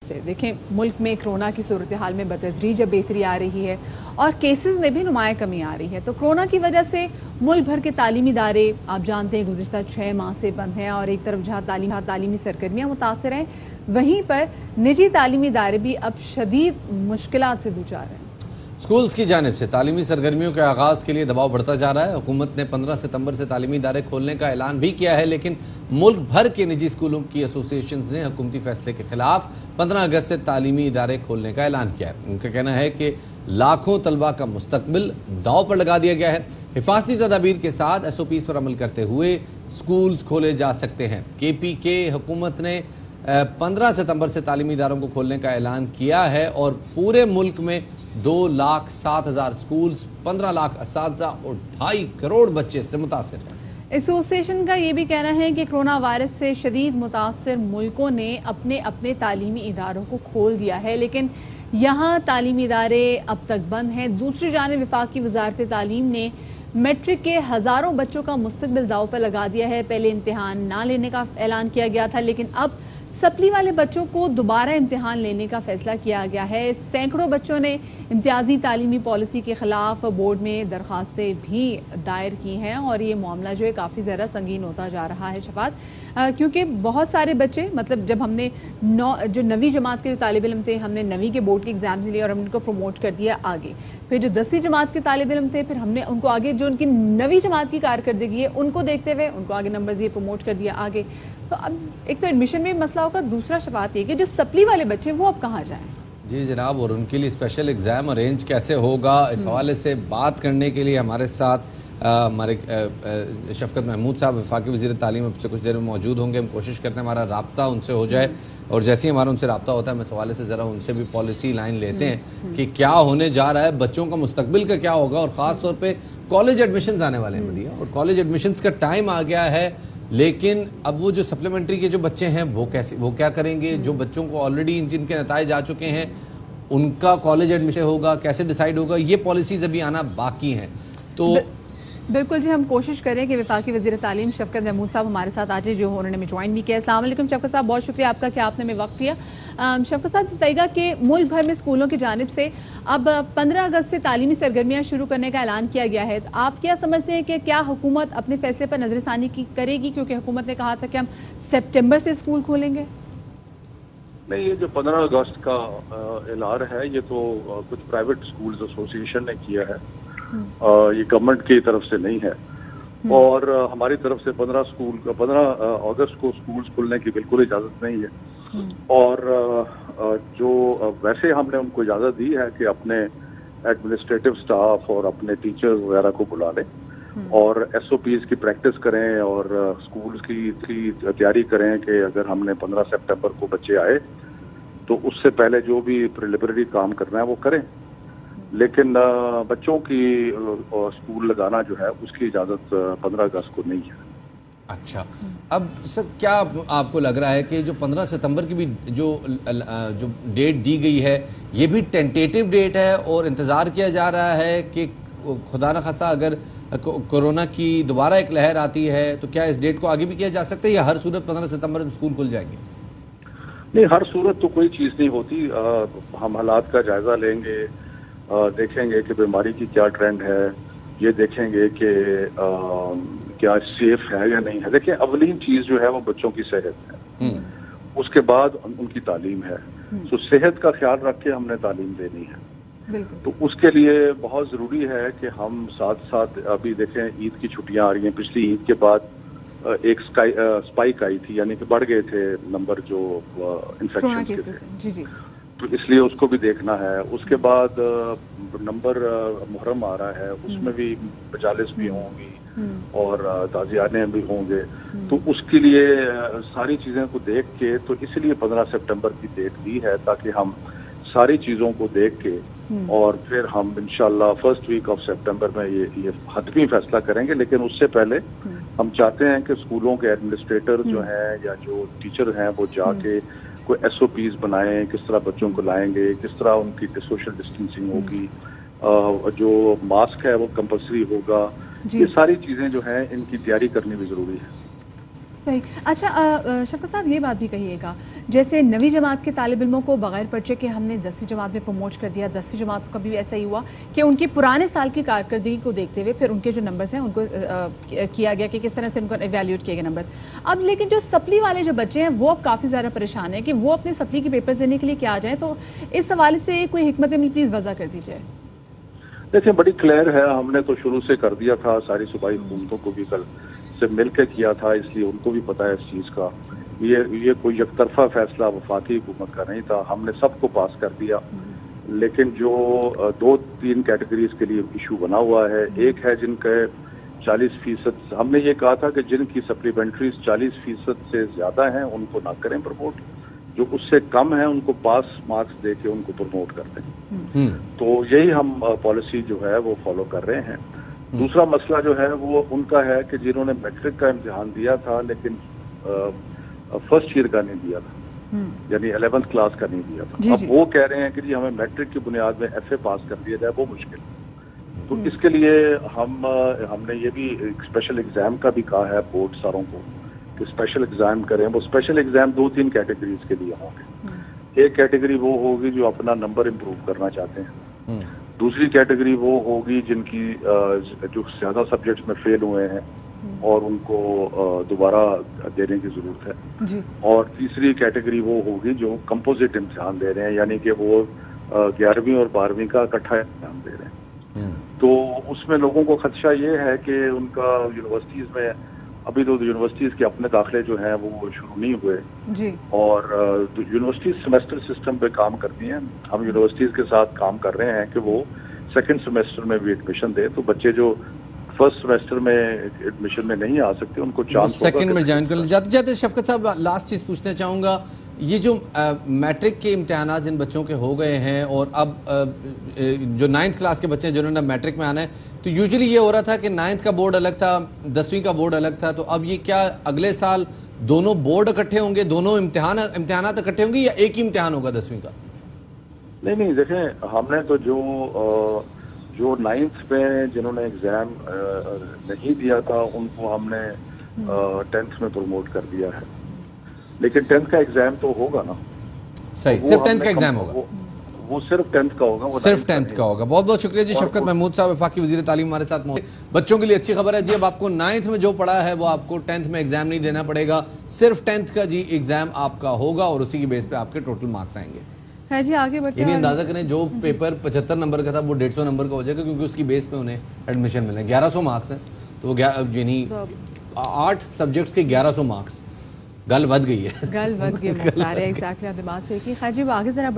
देखें, मुल्क में कोरोना की सूरत हाल में बतदरीज बेहतरी आ रही है और केसेस में भी नुमाया कमी आ रही है। तो कोरोना की वजह से मुल्क भर के तालीमी इदारे आप जानते हैं गुज़िश्ता 6 माह से बंद हैं और एक तरफ जहाँ तालीमी सरगर्मियाँ मुतासर हैं, वहीं पर निजी तालीमी इदारे भी अब शदीद मुश्किलात से दूचार हैं। स्कूल्स की जानिब से तालीमी सरगर्मियों के आगाज़ के लिए दबाव बढ़ता जा रहा है। हुकूमत ने 15 सितंबर से तालीमी इदारे खोलने का ऐलान भी किया है, लेकिन मुल्क भर के निजी स्कूलों की एसोसिएशंस ने हुकूमती फैसले के खिलाफ 15 अगस्त से तालीमी इदारे खोलने का ऐलान किया है। उनका कहना है कि लाखों तलबा का मुस्तकबिल दाव पर लगा दिया गया है। हिफाजती तदाबीर के साथ SOPs पर अमल करते हुए स्कूल्स खोले जा सकते हैं। KPK हुकूमत ने 15 सितंबर से तालीमी इदारों को खोलने का ऐलान किया है और पूरे मुल्क में 2,07,000 स्कूल्स, 15 लाख असातिज़ा और 2.5 करोड़ बच्चे से मुतासिर हैं। एसोसिएशन का ये भी कहना है कि कोरोना वायरस से शदीद मुतासिर मुल्कों ने अपने अपने तालीमी इदारों को खोल दिया है, लेकिन यहाँ तालीमी इदारे अब तक बंद हैं। दूसरी जानिब वफाकी वजारत तालीम ने मैट्रिक के हज़ारों बच्चों का मुस्तकबिल दाव पर लगा दिया है। पहले इम्तिहान ना लेने का ऐलान किया गया था, लेकिन अब सप्ली वाले बच्चों को दोबारा इम्तिहान लेने का फैसला किया गया है। सैकड़ों बच्चों ने इम्तियाजी तालीमी पॉलिसी के खिलाफ बोर्ड में दरखास्तें भी दायर की हैं और ये मामला जो है काफ़ी ज़्यादा संगीन होता जा रहा है शफात, क्योंकि बहुत सारे बच्चे, मतलब जब हमने जो 9वीं जमात के जो तालिब इल्म थे, हमने 9वीं के बोर्ड के एग्ज़ाम्स लिए और हमने उनको प्रमोट कर दिया आगे। फिर जो 10वीं जमात के तालिब इल्म थे, फिर हमने उनको आगे जो उनकी 9वीं जमात की कारकर्दगी है उनको देखते हुए उनको आगे नंबर दिए, प्रमोट कर दिया आगे। तो अब एक तो एडमिशन में मसला होगा, दूसरा शफात ये कि जो सप्ली वाले बच्चे वो अब कहाँ जाएं? जी जनाब, और उनके लिए स्पेशल एग्ज़ाम अरेंज कैसे होगा, इस हवाले से बात करने के लिए हमारे साथ हमारे शफकत महमूद साहब वफाकी वज़ीर तालीम अब से कुछ देर में मौजूद होंगे। हम कोशिश करते हैं हमारा राब्ता उनसे हो जाए और जैसे ही हमारा उनसे राब्ता होता है हम इस हवाले से ज़रा उनसे भी पॉलिसी लाइन लेते हैं कि क्या होने जा रहा है, बच्चों का मुस्तकबिल का क्या होगा और ख़ास तौर पर कॉलेज एडमिशन्स आने वाले हैं मदिया, और कॉलेज एडमिशन्स का टाइम आ गया है। लेकिन अब वो जो सप्लीमेंट्री के जो बच्चे हैं वो क्या करेंगे? जो बच्चों को ऑलरेडी जिनके नताइज आ चुके हैं उनका कॉलेज एडमिशन होगा, कैसे डिसाइड होगा, ये पॉलिसीज़ अभी आना बाकी हैं। तो बिल्कुल जी, हम कोशिश करें कि वफाकी वज़ीर तालीम शफकत महमूद साहब हमारे साथ आज जो उन्होंने में ज्वाइन भी किया। अस्सलाम वालेकुम शफकत साहब, बहुत शुक्रिया आपका कि आपने में वक्त दिया। शफकत साहब बताइएगा कि मुल्क भर में स्कूलों की जानिब से अब 15 अगस्त से तालीमी सरगर्मियाँ शुरू करने का ऐलान किया गया है। तो आप क्या समझते हैं कि क्या हुकूमत अपने फैसले पर नजरसानी करेगी, क्योंकि हुकूमत ने कहा था कि हम सितंबर से स्कूल खोलेंगे? नहीं, ये जो 15 अगस्त का ऐलान है ये तो कुछ प्राइवेट स्कूल्स एसोसिएशन ने किया है, ये गवर्नमेंट की तरफ से नहीं है। और हमारी तरफ से 15 अगस्त को स्कूल्स खुलने की बिल्कुल इजाज़त नहीं है। और जो वैसे हमने उनको इजाज़त दी है कि अपने एडमिनिस्ट्रेटिव स्टाफ और अपने टीचर्स वगैरह को बुला लें और SOPs की प्रैक्टिस करें और स्कूल्स की तैयारी करें कि अगर हमने 15 सितंबर को बच्चे आए तो उससे पहले जो भी प्रिलिमिनरी काम करना है वो करें, लेकिन बच्चों की स्कूल लगाना जो है उसकी इजाज़त 15 अगस्त को नहीं है। अच्छा, अब सर क्या आपको लग रहा है कि जो 15 सितंबर की भी जो डेट दी गई है ये भी टेंटेटिव डेट है और इंतज़ार किया जा रहा है कि खुदा न खासा अगर कोरोना की दोबारा एक लहर आती है तो क्या इस डेट को आगे भी किया जा सकता है या हर सूरत 15 सितंबर में स्कूल खुल जाएंगे? नहीं, हर सूरत तो कोई चीज़ नहीं होती। हम हालात का जायज़ा लेंगे, देखेंगे कि बीमारी की क्या ट्रेंड है, ये देखेंगे कि क्या सेफ है या नहीं है। देखिए, अवलीन चीज़ जो है वो बच्चों की सेहत है, उसके बाद उनकी तालीम है। तो सेहत का ख्याल रख के हमने तालीम देनी है। तो उसके लिए बहुत ज़रूरी है कि हम साथ साथ अभी देखें ईद की छुट्टियां आ रही हैं। पिछली ईद के बाद एक स्पाइक आई थी, यानी कि बढ़ गए थे नंबर जो इन्फेक्शन के थे। जी। तो इसलिए उसको भी देखना है। उसके बाद नंबर मुहर्रम आ रहा है, उसमें भी मजालिस भी होंगी और ताज़ियाने भी होंगे। तो उसके लिए सारी चीज़ें को देख के तो इसलिए 15 सितंबर की डेट दी है ताकि हम सारी चीज़ों को देख के और फिर हम इंशाल्लाह फर्स्ट वीक ऑफ सितंबर में ये हतमी फैसला करेंगे। लेकिन उससे पहले हम चाहते हैं कि स्कूलों के एडमिनिस्ट्रेटर जो हैं या जो टीचर हैं वो जाके कोई SOPs बनाएं, किस तरह बच्चों को लाएंगे, किस तरह उनकी सोशल डिस्टेंसिंग होगी, जो मास्क है वो कंपल्सरी होगा। ये सारी चीज़ें जो हैं इनकी तैयारी करनी भी ज़रूरी है। صحیح. اچھا شفقت صاحب یہ بات بھی کہیے گا, جیسے 9ویں جماعت کے طالب علموں کو بغیر پرچے کے ہم نے 10ویں جماعت میں پروموٹ کر دیا, 10ویں جماعت کا بھی ایسا ہی ہوا کہ ان کے پرانے سال کی کارکردگی کو دیکھتے ہوئے پھر ان کے جو نمبرز ہیں ان کو کیا گیا کہ کس طرح سے ان کو ایویلیوٹ کیے گئے نمبرز. اب لیکن جو سپلی والے جو بچے ہیں وہ اب کافی زیادہ پریشان ہیں کہ وہ اپنے سپلی کے پیپرز دینے کے لیے کیا جائیں, تو اس حوالے سے کوئی حکمت عملی پلیز وضع کر دیجیے. دیکھیں بڑی کلیئر ہے, ہم نے تو شروع سے کر دیا تھا, ساری صوبائی حکومتوں کو بھی کل سے مل کے کیا تھا, اس لیے ان کو بھی پتا ہے اس چیز کا. یہ کوئی یک طرفہ فیصلہ وفاقی حکومت کا نہیں تھا, ہم نے سب کو پاس کر دیا. لیکن جو 2-3 کیٹیگریز کے لیے ایشو بنا ہوا ہے, ایک ہے جن کے 40%, ہم نے یہ کہا تھا کہ جن کی سپلیمنٹریز 40% سے زیادہ ہیں ان کو نہ کریں پروموٹ, جو اس سے کم ہیں ان کو پاس مارکس دے کے ان کو پروموٹ کر دیں. تو یہی ہم پالیسی جو ہے وہ فالو کر رہے ہیں. دوسرا مسئلہ جو ہے وہ ان کا ہے کہ جنہوں نے میٹرک کا امتحان دیا تھا لیکن فرسٹ ایئر کا نہیں دیا تھا, یعنی 11th کلاس کا نہیں دیا تھا, اب وہ کہہ رہے ہیں کہ جی ہمیں میٹرک کی بنیاد میں ایف اے پاس کر دیا جائے, وہ مشکل. تو اس کے لیے ہم نے یہ بھی ایک اسپیشل ایگزام کا بھی کہا ہے بورڈ ساروں کو کہ اسپیشل ایگزام کریں. وہ اسپیشل ایگزام 2-3 کیٹیگریز کے لیے ہوں گے. ایک کیٹیگری وہ ہوگی جو اپنا نمبر امپروو کرنا چاہتے ہیں, دوسری کیٹیگری وہ ہوگی جن کی جو زیادہ سبجیکٹس میں فیل ہوئے ہیں اور ان کو دوبارہ دینے کی ضرورت ہے, اور تیسری کیٹیگری وہ ہوگی جو کمپوزٹ امتحان دے رہے ہیں, یعنی کہ وہ 11ویں اور 12ویں کا اکٹھا امتحان دے رہے ہیں. تو اس میں لوگوں کو خدشہ یہ ہے کہ ان کا یونیورسٹیز میں ابھی تو یونیورسٹیز کے اپنے داخلے جو ہیں وہ شروع نہیں ہوئے, اور یونیورسٹیز سیمسٹر سسٹم پہ کام کرتی ہیں. ہم یونیورسٹیز کے ساتھ کام کر رہے ہیں کہ وہ سیکنڈ سیمسٹر میں بھی ایڈمیشن دے, تو بچے جو فرسٹ سیمسٹر میں ایڈمیشن میں نہیں آ سکتے ان کو چانس سیکنڈ میں جوائن کر. جاتے شفقت صاحب لاسٹ چیز پوچھنا چاہوں گا, یہ جو میٹرک کے امتحانات جن بچوں کے ہو گئے ہیں اور اب جو 9th کلاس کے بچے ہیں جنہوں نے میٹرک میں آنا ہے, تو یوزلی یہ ہو رہا تھا کہ 9th کا بورڈ الگ تھا, 10ویں کا بورڈ الگ تھا, تو اب یہ کیا اگلے سال دونوں بورڈ اکٹھے ہوں گے, دونوں امتحانات اکٹھے ہوں گے, یا ایک ہی امتحان ہوگا 10ویں کا؟ نہیں دیکھیں, ہم نے تو جو 9th میں جنہوں نے ایگزام نہیں دیا تھا ان کو ہم نے 10th میں پروموٹ کر دیا ہے, لیکن 10th کا ایگزام تو ہوگا نا. صحیح, صرف 10th کا ایگزام ہوگا, وہ صرف 10th کا ہوگا, صرف 10th کا ہوگا. بہت بہت شکریہ جی شفقت محمود صاحب, وفاقی وزیر تعلیم ہمارے ساتھ موجود. بچوں کے لیے اچھی خبر ہے جی, اب آپ کو 9th میں جو پڑھا ہے وہ آپ کو 10th میں ایگزام نہیں دینا پڑے گا, صرف 10th کا جی ایگزام آپ کا ہوگا اور اسی کی بیس پہ آپ کے ٹوٹل مارکس آئیں گے. جی آگے بڑھتے ہیں, یعنی اندازہ کریں جو پیپر 75 نمبر کا تھا وہ 150 نمبر کا ہو جائے گا, کیونکہ اس کی بیس پہ انہیں ایڈمیشن ملے. 1100 مارکس ہیں, تو وہ یعنی 8 سبجیکٹس کے 1100 مارکس. گل ود گئی ہے, گل ود گئی. ایگزیکٹلی آپ نے بات صحیح کی. خیر جی آگے ذرا